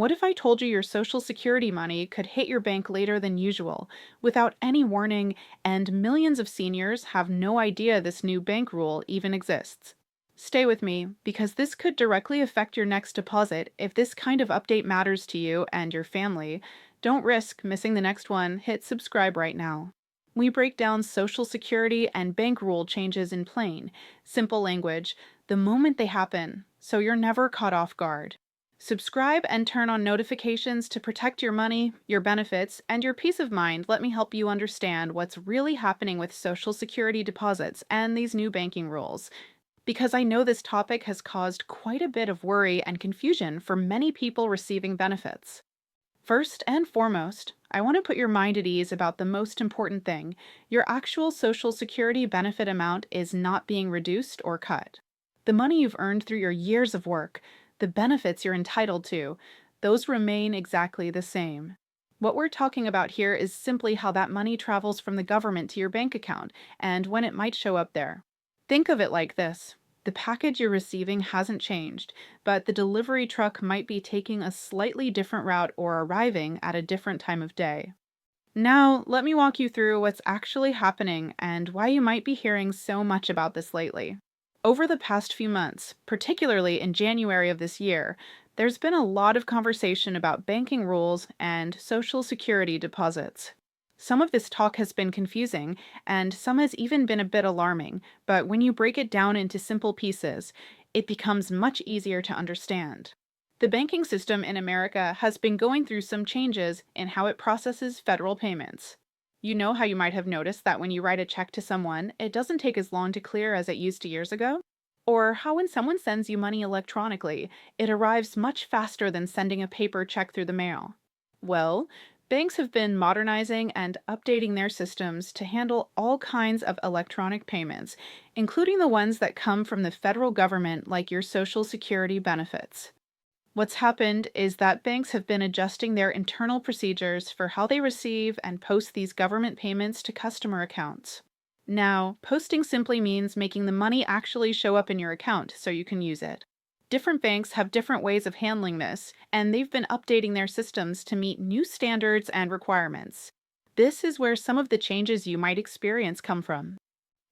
What if I told you your Social Security money could hit your bank later than usual, without any warning, and millions of seniors have no idea this new bank rule even exists? Stay with me, because this could directly affect your next deposit if this kind of update matters to you and your family. Don't risk missing the next one. Hit subscribe right now. We break down Social Security and bank rule changes in plain, simple language the moment they happen, so you're never caught off guard. Subscribe and turn on notifications to protect your money, your benefits, and your peace of mind. Let me help you understand what's really happening with Social Security deposits and these new banking rules, because I know this topic has caused quite a bit of worry and confusion for many people receiving benefits. First and foremost, I want to put your mind at ease about the most important thing. Your actual Social Security benefit amount is not being reduced or cut. The money you've earned through your years of work, the benefits you're entitled to, those remain exactly the same. What we're talking about here is simply how that money travels from the government to your bank account and when it might show up there. Think of it like this. The package you're receiving hasn't changed, but the delivery truck might be taking a slightly different route or arriving at a different time of day. Now, let me walk you through what's actually happening and why you might be hearing so much about this lately. Over the past few months, particularly in January of this year, there's been a lot of conversation about banking rules and Social Security deposits. Some of this talk has been confusing, and some has even been a bit alarming, but when you break it down into simple pieces, it becomes much easier to understand. The banking system in America has been going through some changes in how it processes federal payments. You know how you might have noticed that when you write a check to someone, it doesn't take as long to clear as it used to years ago? Or how when someone sends you money electronically, it arrives much faster than sending a paper check through the mail? Well, banks have been modernizing and updating their systems to handle all kinds of electronic payments, including the ones that come from the federal government, like your Social Security benefits. What's happened is that banks have been adjusting their internal procedures for how they receive and post these government payments to customer accounts. Now, posting simply means making the money actually show up in your account so you can use it. Different banks have different ways of handling this, and they've been updating their systems to meet new standards and requirements. This is where some of the changes you might experience come from.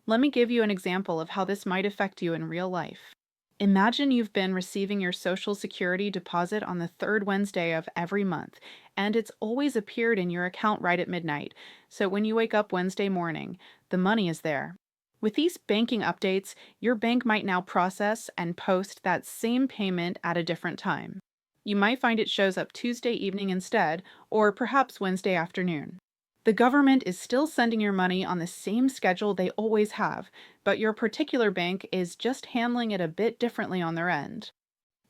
Let me give you an example of how this might affect you in real life. Imagine you've been receiving your Social Security deposit on the third Wednesday of every month, and it's always appeared in your account right at midnight, so when you wake up Wednesday morning, the money is there. With these banking updates, your bank might now process and post that same payment at a different time. You might find it shows up Tuesday evening instead, or perhaps Wednesday afternoon. The government is still sending your money on the same schedule they always have, but your particular bank is just handling it a bit differently on their end.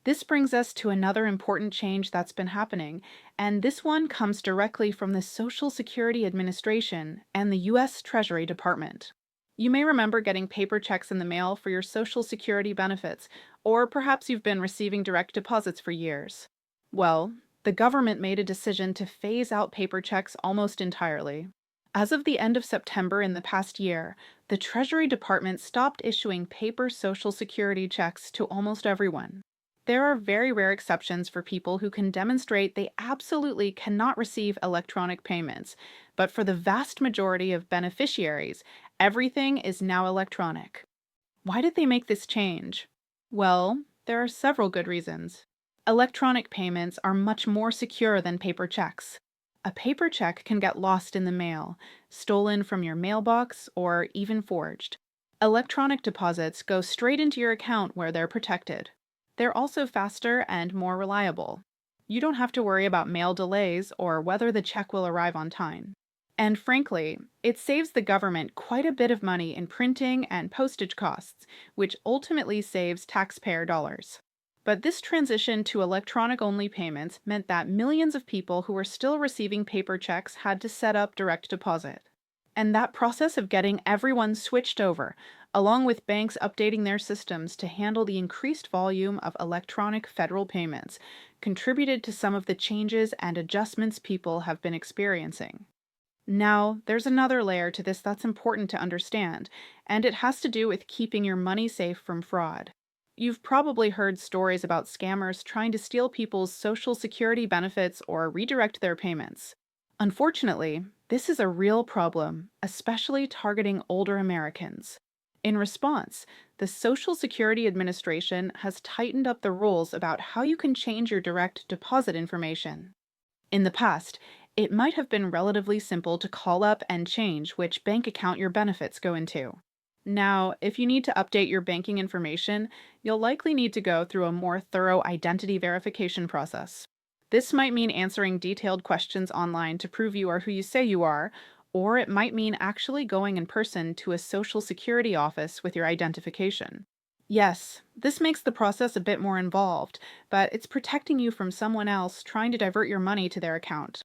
This brings us to another important change that's been happening, and this one comes directly from the Social Security Administration and the U.S. Treasury Department. You may remember getting paper checks in the mail for your Social Security benefits, or perhaps you've been receiving direct deposits for years. Well, the government made a decision to phase out paper checks almost entirely. As of the end of September in the past year, the Treasury Department stopped issuing paper Social Security checks to almost everyone. There are very rare exceptions for people who can demonstrate they absolutely cannot receive electronic payments, but for the vast majority of beneficiaries, everything is now electronic. Why did they make this change? Well, there are several good reasons. Electronic payments are much more secure than paper checks. A paper check can get lost in the mail, stolen from your mailbox, or even forged. Electronic deposits go straight into your account where they're protected. They're also faster and more reliable. You don't have to worry about mail delays or whether the check will arrive on time. And frankly, it saves the government quite a bit of money in printing and postage costs, which ultimately saves taxpayer dollars. But this transition to electronic-only payments meant that millions of people who were still receiving paper checks had to set up direct deposit. And that process of getting everyone switched over, along with banks updating their systems to handle the increased volume of electronic federal payments, contributed to some of the changes and adjustments people have been experiencing. Now, there's another layer to this that's important to understand, and it has to do with keeping your money safe from fraud. You've probably heard stories about scammers trying to steal people's social security benefits or redirect their payments. Unfortunately, this is a real problem, especially targeting older Americans. In response, the Social Security Administration has tightened up the rules about how you can change your direct deposit information. In the past, it might have been relatively simple to call up and change which bank account your benefits go into. Now, if you need to update your banking information, you'll likely need to go through a more thorough identity verification process. This might mean answering detailed questions online to prove you are who you say you are, or it might mean actually going in person to a Social Security office with your identification. Yes, this makes the process a bit more involved, but it's protecting you from someone else trying to divert your money to their account.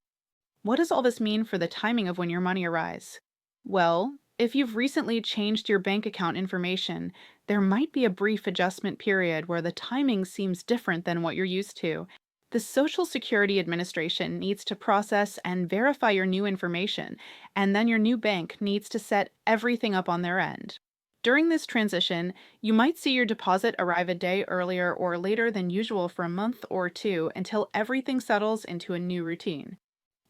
What does all this mean for the timing of when your money arrives? Well, if you've recently changed your bank account information, there might be a brief adjustment period where the timing seems different than what you're used to. The Social Security Administration needs to process and verify your new information, and then your new bank needs to set everything up on their end. During this transition, you might see your deposit arrive a day earlier or later than usual for a month or two until everything settles into a new routine.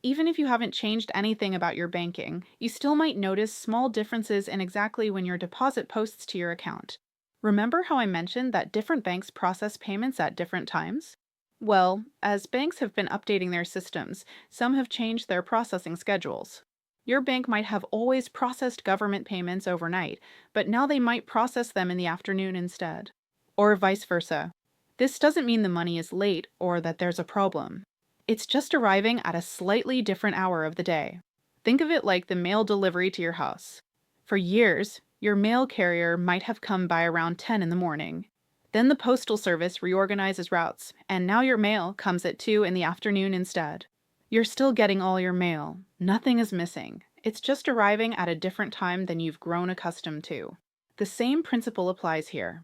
Even if you haven't changed anything about your banking, you still might notice small differences in exactly when your deposit posts to your account. Remember how I mentioned that different banks process payments at different times? Well, as banks have been updating their systems, some have changed their processing schedules. Your bank might have always processed government payments overnight, but now they might process them in the afternoon instead. Or vice versa. This doesn't mean the money is late or that there's a problem. It's just arriving at a slightly different hour of the day. Think of it like the mail delivery to your house. For years, your mail carrier might have come by around 10 in the morning. Then the postal service reorganizes routes, and now your mail comes at 2 in the afternoon instead. You're still getting all your mail. Nothing is missing. It's just arriving at a different time than you've grown accustomed to. The same principle applies here.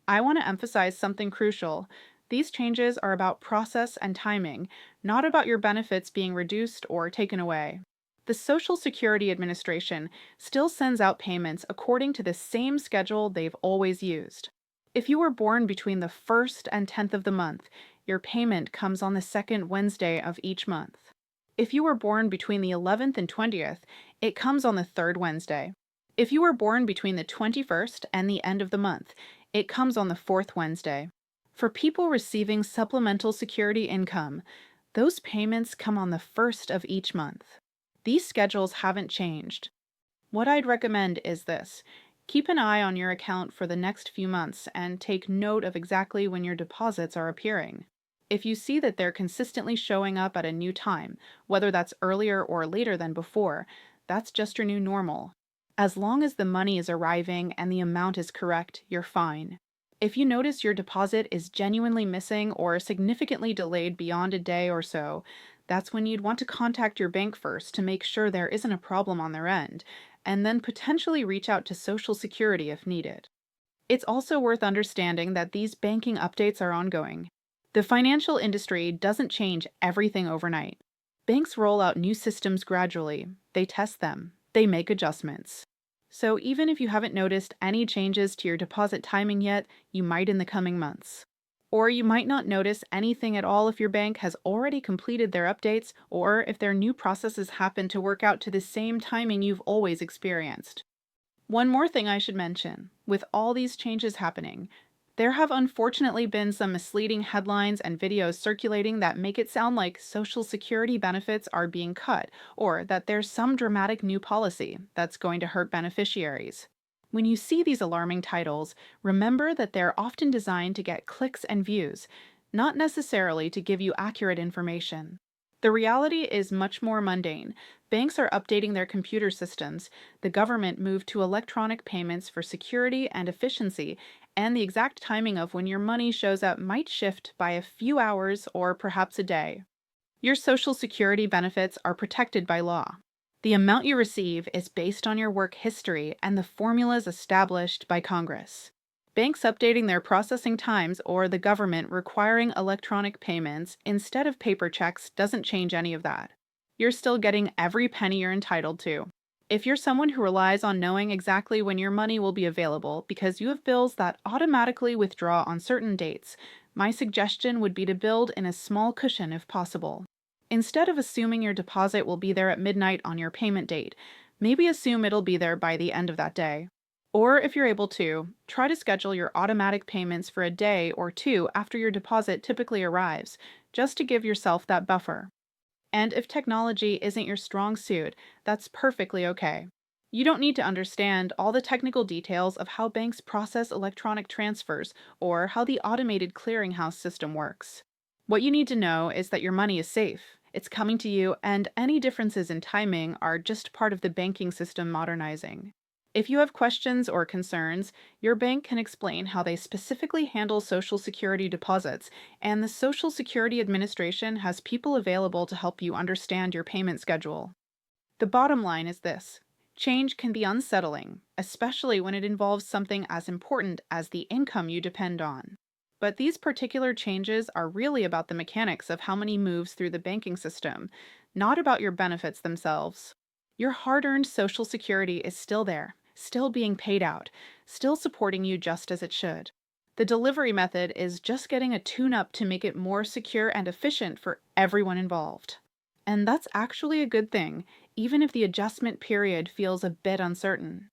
I want to emphasize something crucial. These changes are about process and timing, not about your benefits being reduced or taken away. The Social Security Administration still sends out payments according to the same schedule they've always used. If you were born between the 1st and 10th of the month, your payment comes on the second Wednesday of each month. If you were born between the 11th and 20th, it comes on the third Wednesday. If you were born between the 21st and the end of the month, it comes on the fourth Wednesday. For people receiving supplemental security income, those payments come on the first of each month. These schedules haven't changed. What I'd recommend is this. Keep an eye on your account for the next few months and take note of exactly when your deposits are appearing. If you see that they're consistently showing up at a new time, whether that's earlier or later than before, that's just your new normal. As long as the money is arriving and the amount is correct, you're fine. If you notice your deposit is genuinely missing or significantly delayed beyond a day or so, that's when you'd want to contact your bank first to make sure there isn't a problem on their end, and then potentially reach out to Social Security if needed. It's also worth understanding that these banking updates are ongoing. The financial industry doesn't change everything overnight. Banks roll out new systems gradually, they test them, they make adjustments. So even if you haven't noticed any changes to your deposit timing yet, you might in the coming months. Or you might not notice anything at all if your bank has already completed their updates or if their new processes happen to work out to the same timing you've always experienced. One more thing I should mention. With all these changes happening, there have unfortunately been some misleading headlines and videos circulating that make it sound like Social Security benefits are being cut, or that there's some dramatic new policy that's going to hurt beneficiaries. When you see these alarming titles, remember that they're often designed to get clicks and views, not necessarily to give you accurate information. The reality is much more mundane. Banks are updating their computer systems, the government moved to electronic payments for security and efficiency, and the exact timing of when your money shows up might shift by a few hours or perhaps a day. Your Social Security benefits are protected by law. The amount you receive is based on your work history and the formulas established by Congress. Banks updating their processing times or the government requiring electronic payments instead of paper checks doesn't change any of that. You're still getting every penny you're entitled to. If you're someone who relies on knowing exactly when your money will be available because you have bills that automatically withdraw on certain dates, my suggestion would be to build in a small cushion if possible. Instead of assuming your deposit will be there at midnight on your payment date, maybe assume it'll be there by the end of that day. Or if you're able to, try to schedule your automatic payments for a day or two after your deposit typically arrives, just to give yourself that buffer. And if technology isn't your strong suit, that's perfectly okay. You don't need to understand all the technical details of how banks process electronic transfers or how the automated clearinghouse system works. What you need to know is that your money is safe, it's coming to you, and any differences in timing are just part of the banking system modernizing. If you have questions or concerns, your bank can explain how they specifically handle Social Security deposits, and the Social Security Administration has people available to help you understand your payment schedule. The bottom line is this: change can be unsettling, especially when it involves something as important as the income you depend on. But these particular changes are really about the mechanics of how money moves through the banking system, not about your benefits themselves. Your hard earned Social Security is still there, still being paid out, still supporting you just as it should. The delivery method is just getting a tune up to make it more secure and efficient for everyone involved. And that's actually a good thing, even if the adjustment period feels a bit uncertain.